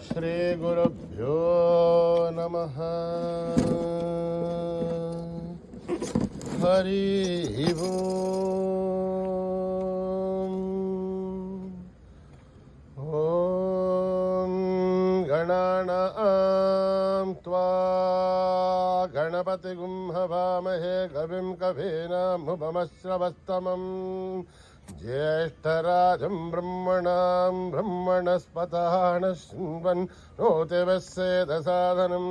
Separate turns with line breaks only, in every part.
శ్రీ గురుభ్యో నమః. హరి ఓం. ఓం గణానాం త్వా గణపతిగుం హవామహే కవిం కవీనాముపమశ్రవస్తమం జ్యేష్ఠరాజం బ్రహ్మణాం బ్రహ్మణస్పతః శృण्वन् నోతివస్సేదసాదనం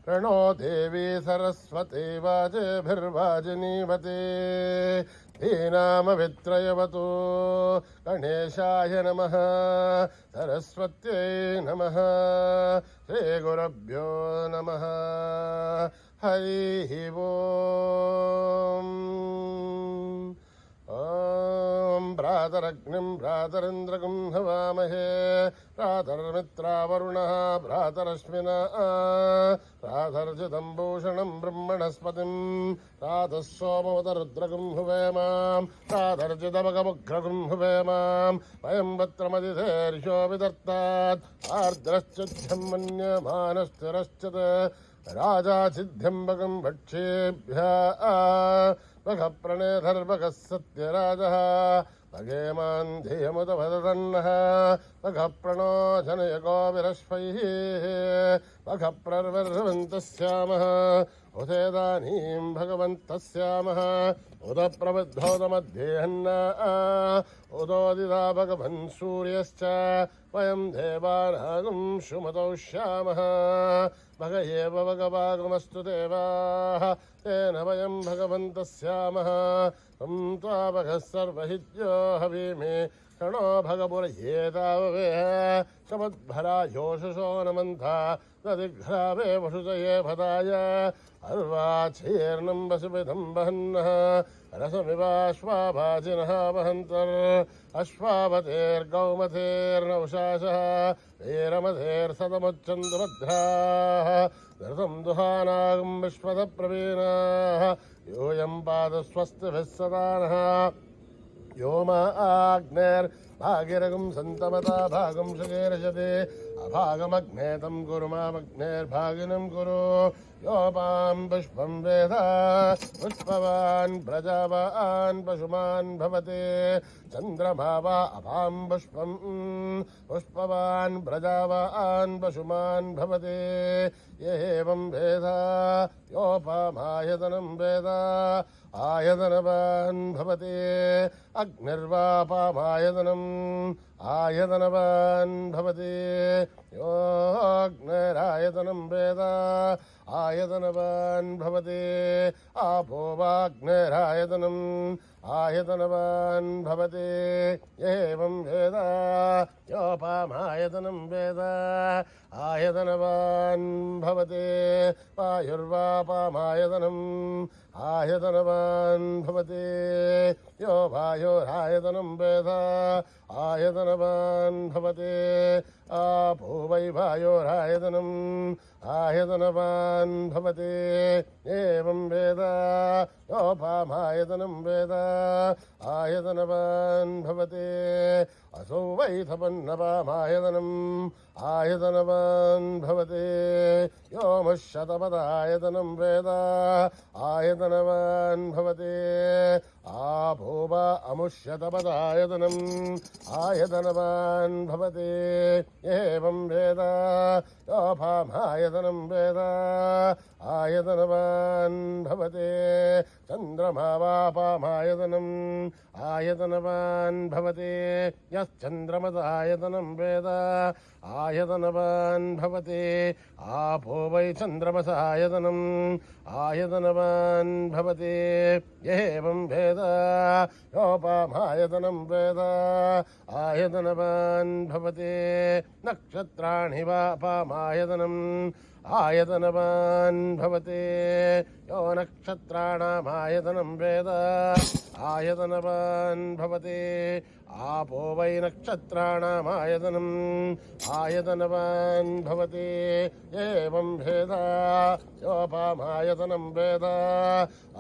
ప్రణో దేవీ సరస్వతి వాజేభిర్వాజినీవతే ధీనామవిత్రయవతు గణేశాయ నమః సరస్వత్యై నమః శ్రీగురుభ్యో నమః. హరి ఓం. ఓం భ్రాతరగ్నిం భ్రాతరింద్రగం హవామహే భ్రాతర్మిత్రావరుణః భ్రాతరశ్వినా భ్రాతర్జితం భూషణం బ్రహ్మణస్పతిం భ్రాతः సోమవతరుద్రగం హువేమాం భ్రాతర్జితమగముగ్రగం హువేమాం వయం వత్రమదిధేర్షో విదర్తాత్ ఆర్ద్రశ్చిద్ధ్యం మన్యమానస్థిరశ్చిత్ రాజా సిద్ధ్యంబకం భక్షేభ్యः వఖ ప్రణేధర్వకः సత్యరాజः భగేమాన్ ధియముత వదతన్నః వఖ ప్రణో జనయకో విరశ్వైః వఖ ప్రర్వర్వంతస్యామః ఉదేదానీం భగవంతస్యామః ఉద ప్రబుద్ధోదమధ్యేహన్న ఉదోదితా భగవన్ సూర్యశ్చ వయం దేవానాగం శుమతౌష్యామః భగ ఏవ భగవాగమస్తు దేవాః తేన వయం భగవంతస్యామః తం త్వా భగः సర్వహిత్యో హవీమే క్షణో భగపురయేతావవేహ సమద్భరాయోషసో నమంతా నదిఘ్రావే వసుజయే భదాయ అర్వాచీర్ణం వసువిధం వహన్నః రసమివాశ్వాభాజినః వహంతర్ అశ్వావతేర్గౌమతేర్నౌషాసః వీరమతేర్సతముచ్చందు భద్రాః ధృతం దుహానాగం విశ్వద ప్రవీణాః యూయం పాదస్వస్తిభిः సదానః వ్యోమాగ్నేర్భాగిరగం సంతమతా భాగం సుగేరజతే అభాగమగ్నేతం కురు మామగ్నేర్భాగినం కురు యోపాం పుష్పం వేద పుష్పవాన్ ప్రజావాన్ పశుమాన్ భవతే చంద్రమా వా అపాం పుష్పం పుష్పవాన్ ప్రజావాన్ పశుమాన్ భవతే ఏవం వేద యోపామాయతనం వేద ఆయతనవాన్ భవతే అగ్నిర్వాపామాయతనం ఆయతనవాన్ భవతే యోగ్నిరాయతనం వేద ఆయతనవాన్ భవతే ఆపో వాగ్నిరాయతనం ఆయతనవాన్ భవతే ఏవం వేద యోపామాయతనం వేద ఆయతనవాన్ భవతే వాయుర్వాపామాయతనం ఆయతనవాన్ భవతే యో వాయోరాయతనం వేద ఆయతనవాన్ భవతే ఆపో వై వాయోరాయతనం ఆయతనవాన్ భవతే ఏవం వేద యోపామాయతనం వేద ఆయతనవాన్ భవతే అసౌ వై తపన్నపామాయతనం ఆయతనవాన్ భవతే యోమశతపదాయతనం వేద ఆయతనవాన్ భవతే ఆపో వా అముష్యతపదాయతనం ఆయతనవాన్ భవతే ఏవం వేద యోపామాయతనం వేద ఆయతనవాన్ భవతే చంద్రమా వాపామాయతనం ఆయతనవాన్ భవతే యశ్చంద్రమసాయతనం వేద ఆయతనవాన్ భవతే ఆపో వై చంద్రమసాయతనం ఆయతనవాన్ భవతే ఏవం వేద యోపామాయతనం వేద ఆయతనవాన్ భవతే నక్షత్రాణి వాపామాయతనం आयतनवान् भवति यो नक्षत्राणामायतनं वेद आयतनवान् भवति आपो वै नक्षत्राणामायतनम् आयतनवान् भवति एवं भेद योपामायतनं वेद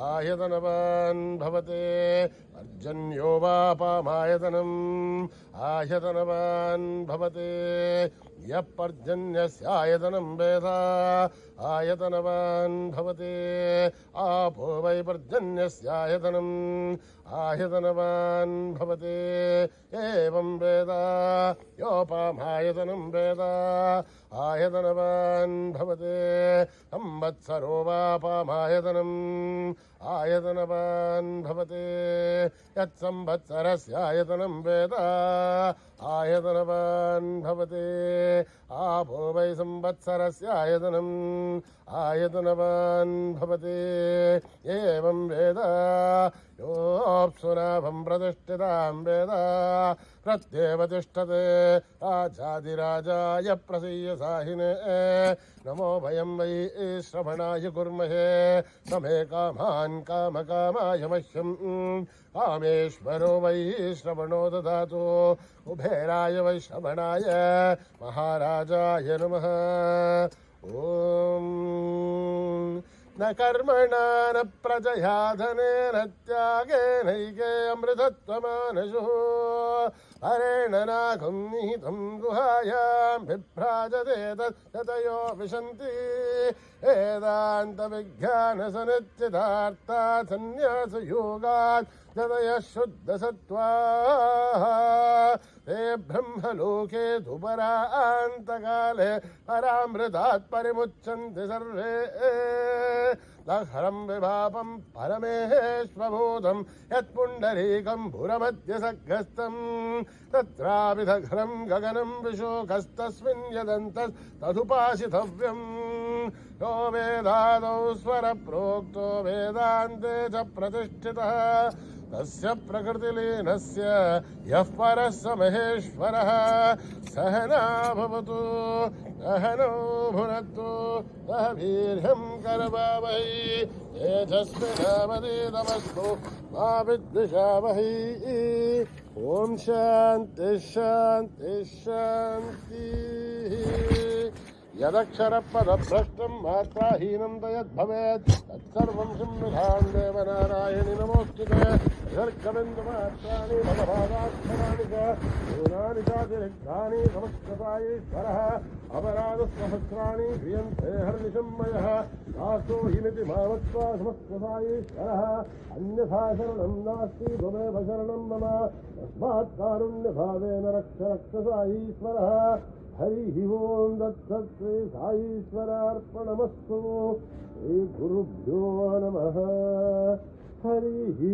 आयतनवान् भवति पर्जन्यो वापामायतनम् आयतनवान् भवति यः पर्जन्यस्यायतनं वेद आयतनवान् भवति आपो वै पर्जन्यस्यायतनम् आयतनवान् भवति एवं वेद योपामायतनं वेद आयतनवान् भवति संवत्सरो वापामायतनम् आयतनवान् भवति यत्संवत्सरस्यायतनं वेद आयतनवान् भवति आपो वै संवत्सरस्यायतनम् आयतनवान् भवति एवं वेद योऽप्सुनाभं प्रतिष्ठितां वेद प्रत्येव तिष्ठते राजाधिराजाय प्रसीय साहिने नमो भयं वै श्रवणाय कुर्महे समे कामान् कामकामाय मह्यं कामेश्वरो वै श्रवणो ददातु कुबेराय वै श्रवणाय महाराजाय नमः ॐ न कर्मणा न प्रजया धनेन त्यागेनैके अमृतत्वमानशुः हरेण नाकं निहितं गुहायां विभ्राजते ततयो विशन्ति वेदान्तविज्ञानसनिश्चितार्थात् सन्न्यासयोगात् जतयः शुद्धसत्त्वाः ते ब्रह्मलोके धुपरान्तकाले परामृतात् परिमुच्यन्ति सर्वे दहरं विभापं परमेश्वभूतं यत्पुण्डरीकं पुरमध्यसग्रस्तं तत्रापि दघ्रं गगनं विशोकस्तस्मिन् यदन्तस्तदुपासितव्यम् यो वेदादौ स्वरप्रोक्तो वेदान्ते च प्रतिष्ठितः तस्य प्रकृतिलीनस्य यः परः स महेश्वरः सहना भवतु सहनौ भुनक्तु सह वीर्यं करवावहै तेजस्विनावधीतमस्तु मा विद्विषावहै ॐ शान्ति शान्ति शान्तिः यदक्षरपदभ्रष्टं मात्राहीनं तयद्भवेत् तत्सर्वं संविधां देवनारायणि नमोऽस्तुते विसर्गबिन्दुमात्राणि भगवादाक्षराणि च न्यूनानि चातिरिक्तानि नमस्कृतायेश्वरः अपराधसहस्राणि क्रियन्ते हर्निशं मयः दासो हिमिति मामत्वा नमस्कृतायेश्वरः अन्यथा शरणं नास्ति त्वमेव शरणं मम तस्मात् कारुण्यभावेन रक्ष रक्षसायीश्वरः हरिः ओं दत्तत् श्री साईश्वरार्पणमस्तु श्री गुरुभ्यो नमः हरिः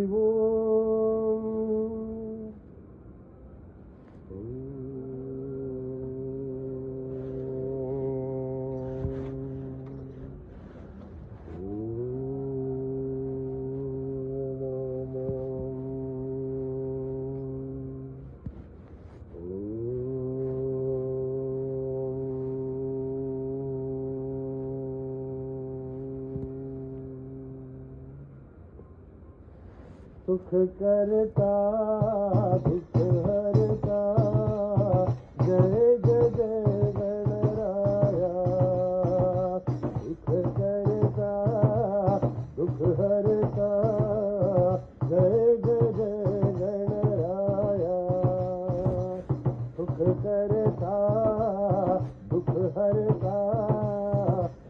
सुख करता दुख हरता जय जय जय गणराया सुख करता दुख हरता जय जय जय गणराया सुख करता दुख हरता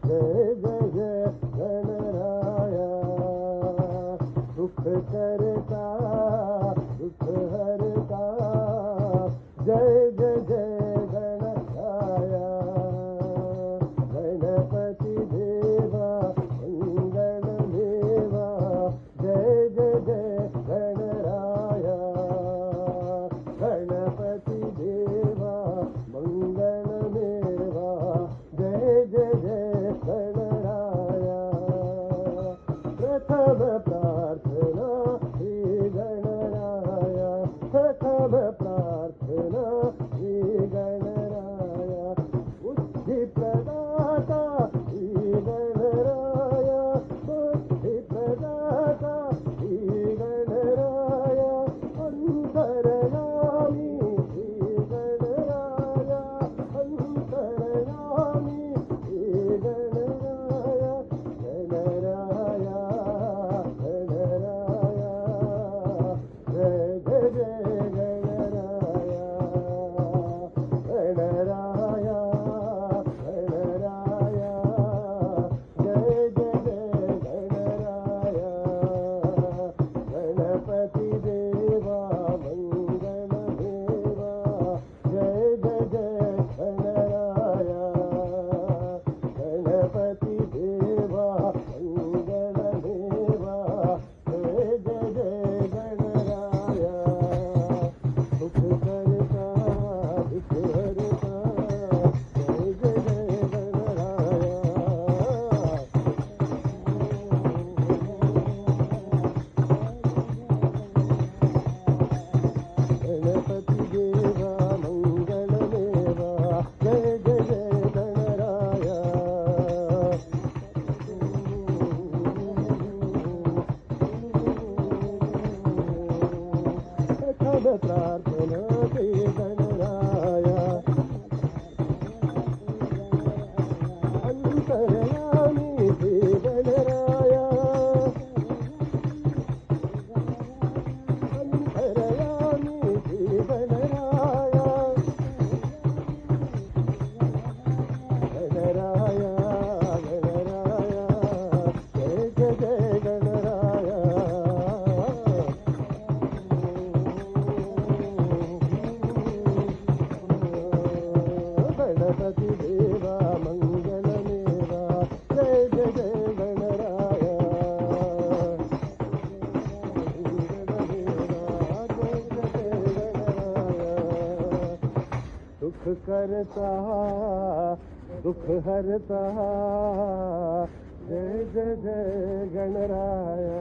जय जय जय गणराया सुख करता दुख हरता जय जय जय गणराया गणपति देवा मंगलमेवा जय जय जय गणराया गणपति देवा मंगलमेवा जय जय जय गणराया प्रथम प्रार्थना श्री गणराया प्रथम प्रार्थना श्री गणराया बुद्धि प्रदाता
करता दुख हरता जय जय जय गणराया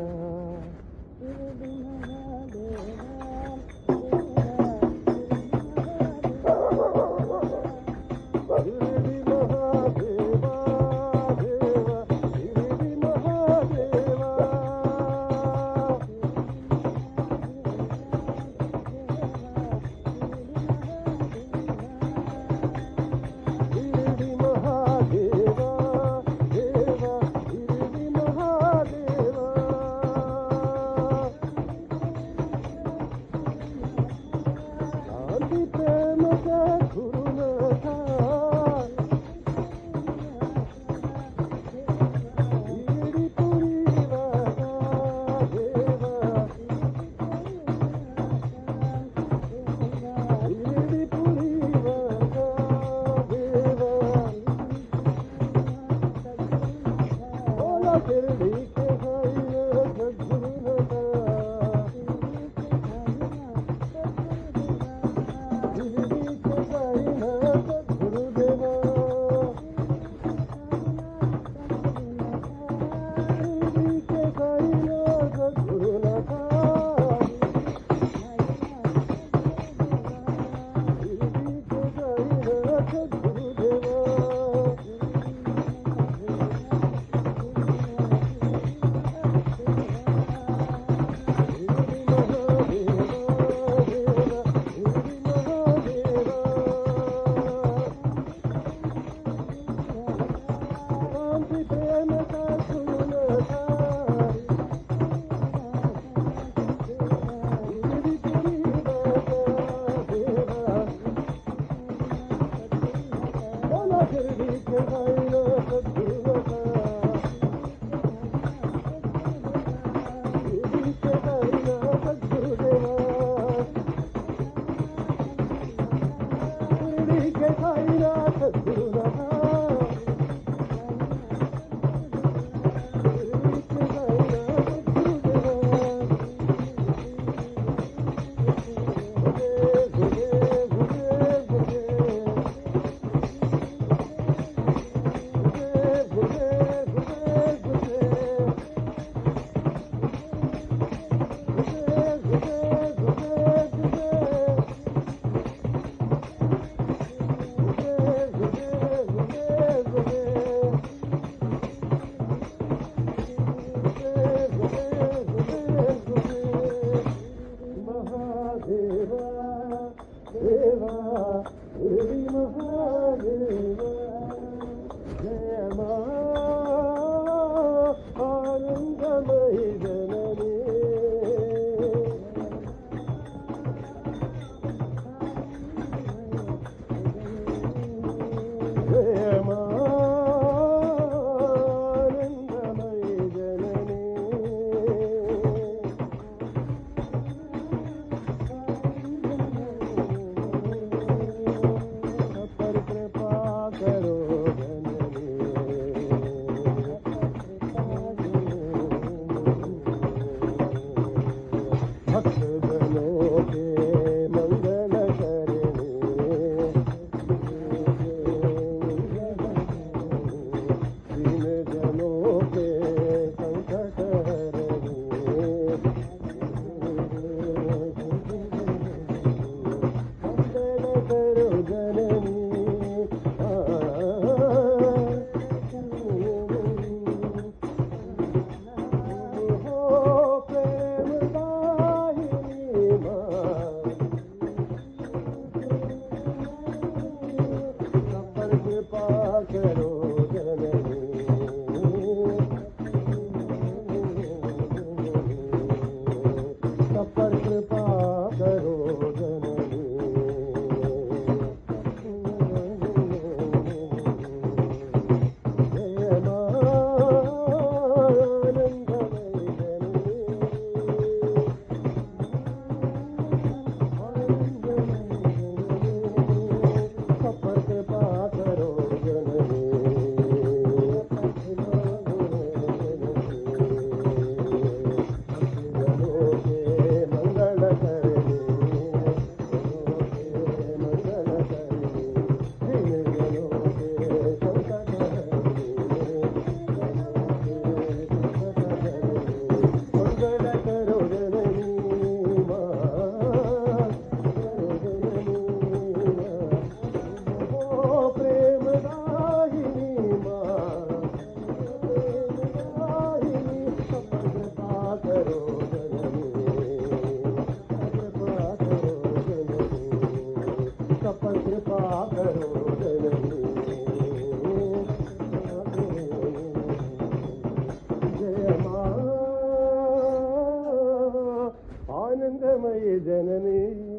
जननी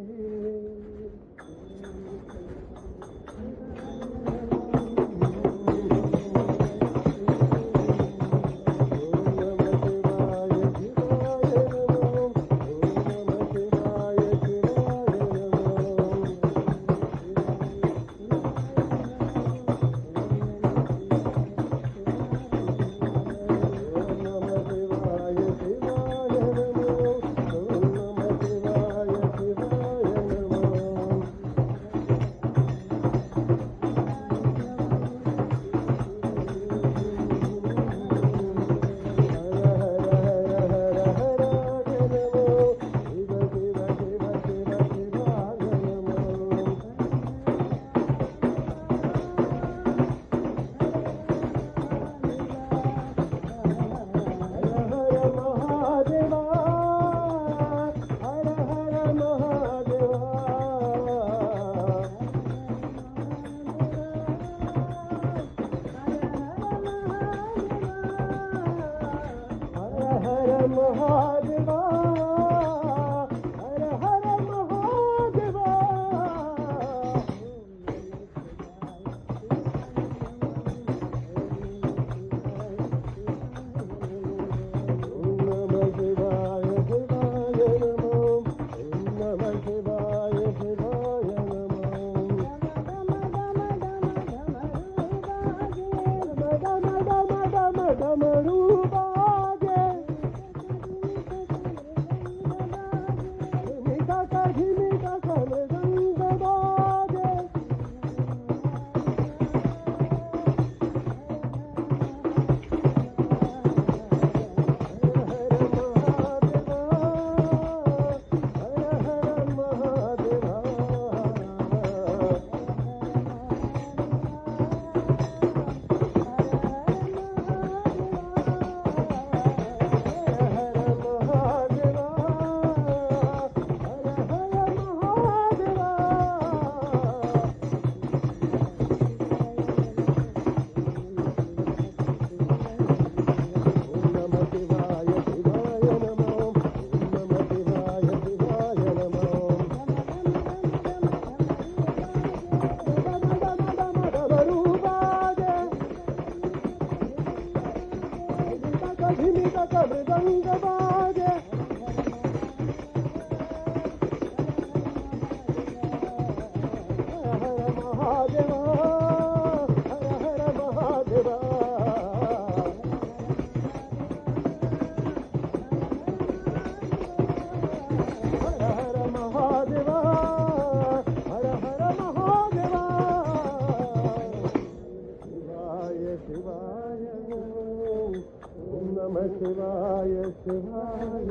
शिवाय शिवाय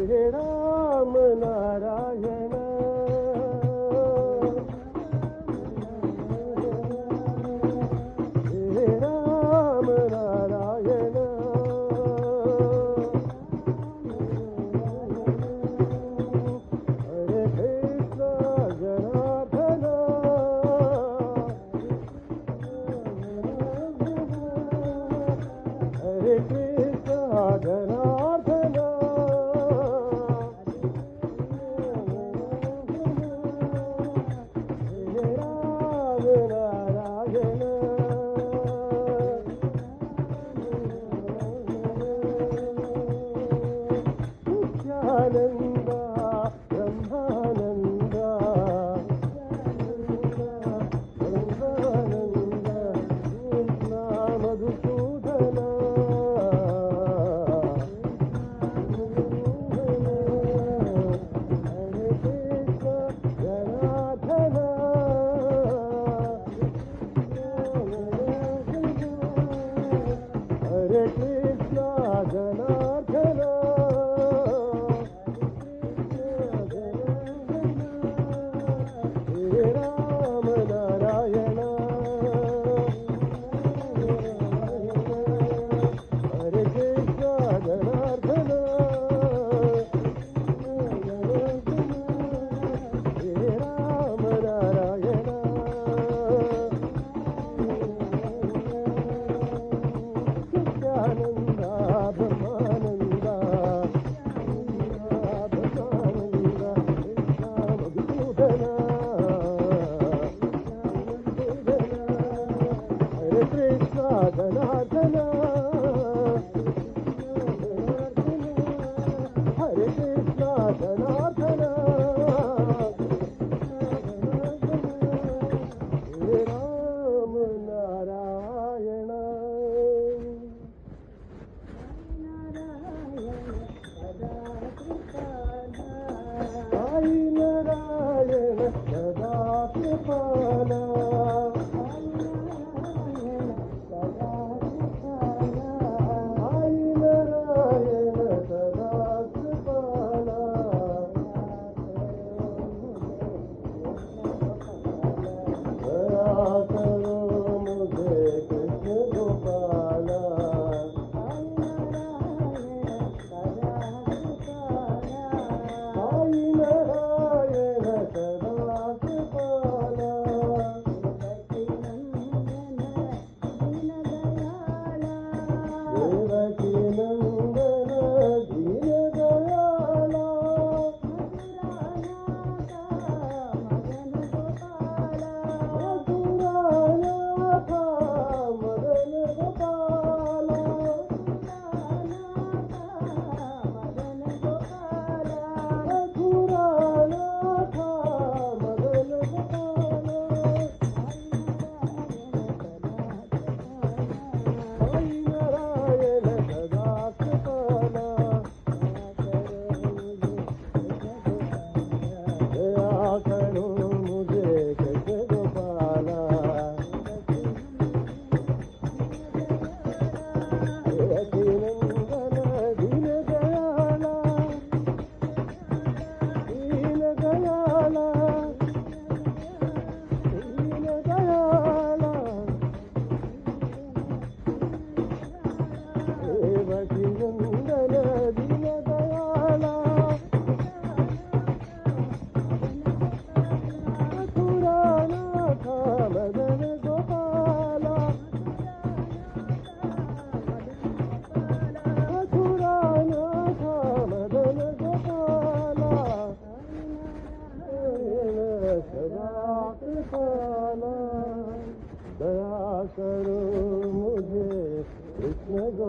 हे राम नारायण हे राम नारायण हरे कृष्ण जनार्दन हरे कृष्ण जनार्दन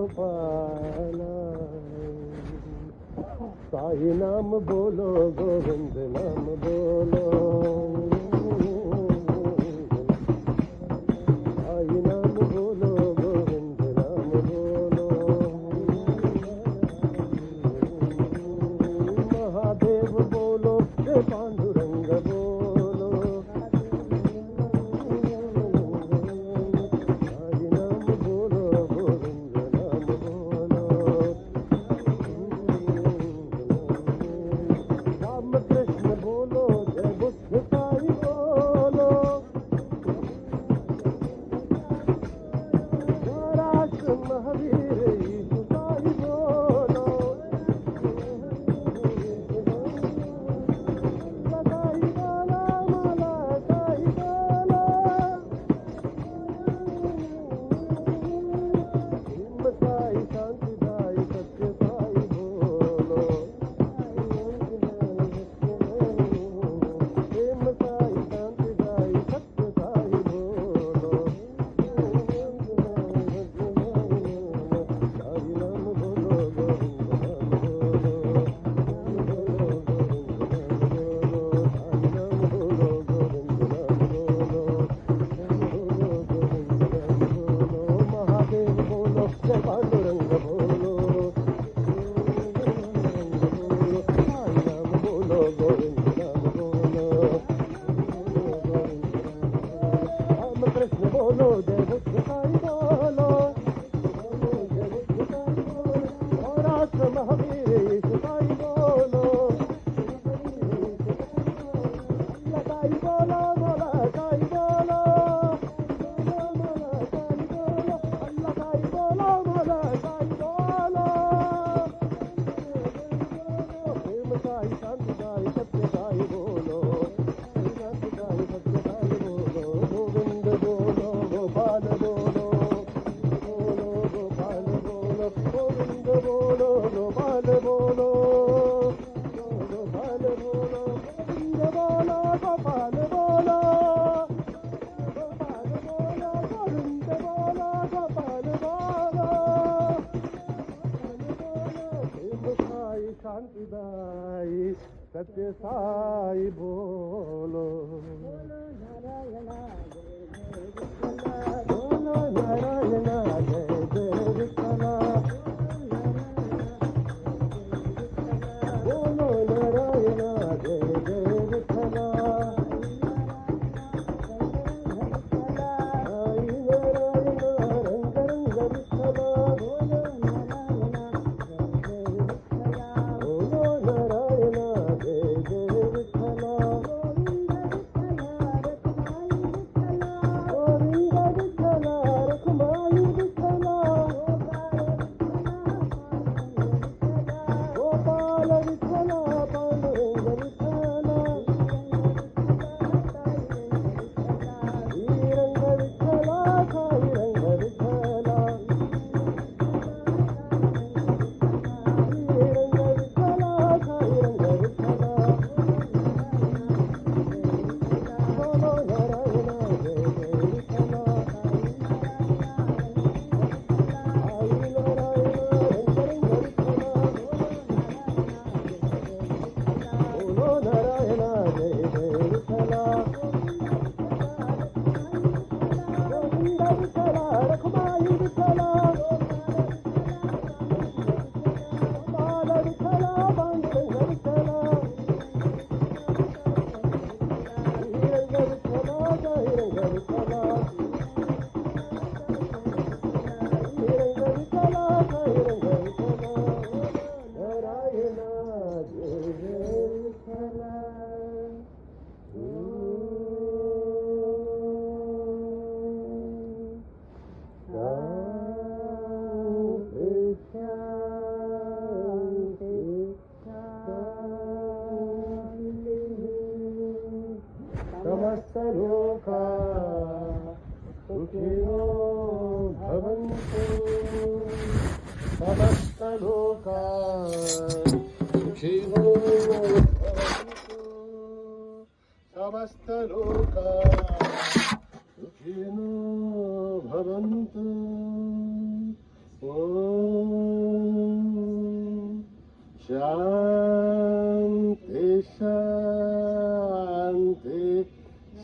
गोपाल साई नाम बोलो गोविंद नाम बोलो साई नाम बोलो गोविंद नाम बोलो महादेव बोलो पांडुरंग बोलो साई नाम बोलो गोविंद नाम बोलो राम कृष्ण बोलो जय बुद्ध साई बोलो महाराष्ट्र महावीर यीशु साई बोलो साई बोला माला साई बोलो हिम्म साई शांति साई सत्य साई बोलो हिम्म साई शांति साई सत्य साई बोलो साई नाम बोलो गोविंद नाम बोलो साई नाम बोलो गोविंद नाम बोलो महादेव बोलो जय पांडुरंग बोलो साई नाम बोलो गोविंद नाम बोलो राम कृष्ण बोलो जय बुद्ध साई बोलो जय बुद्ध साई बोलो महाराष्ट्र महावीर यीशु साई बोलो साई बोलो मोला साई बोलो मोला साई बोलो अल्लाह साई बोलो मोला साई बोलो प्रेम साई शांति साई सत्य साई बोलो शांति साई सत्य साई बोलो गोविंद बोलो गोपाल बोलो गोपाल बोलो गोविंद बोलो गोपाल बोलो गोपाल बोलो गोविंद बोलो गोपाल बोलो गोपाल बोलो गोविंद बोलो गोपाल बोलो प्रेम साई शांति साई सत्य साई बोलो बोलो नारायण जय जय विठला बोलो नारायण जय जय विठला साई नारायण रंग रंग विठला बोलो नारायण जय जय विठला गोविंद विठला रखमाई विठला गोपाल विठला पांडुरंग विठला श्रीरंग विठला साई रंग विठला श्रीरंग विठला साई रंग विठला बोलो नारायण जय जय विठला साई नारायण रंग रंग विठला बोलो नारायण जय जय विठला गोविंद विठला रखमाई विठला गोपाल विठला पांडुरंग विठला श्रीरंग विठला साई रंग विठला श्रीरंग विठला साई रंग विठला नारायण जय जय विठला शांति शांति शांति समस्त लोका सुखिनो भवन्तु समस्त लोका सुखिनो भवन्तु समस्त लोका सुखिनो भवन्तु। शांति शांति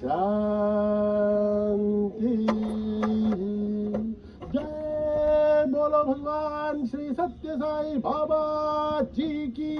शांति। जय बोलो भगवान श्री सत्य साई बाबा जी की।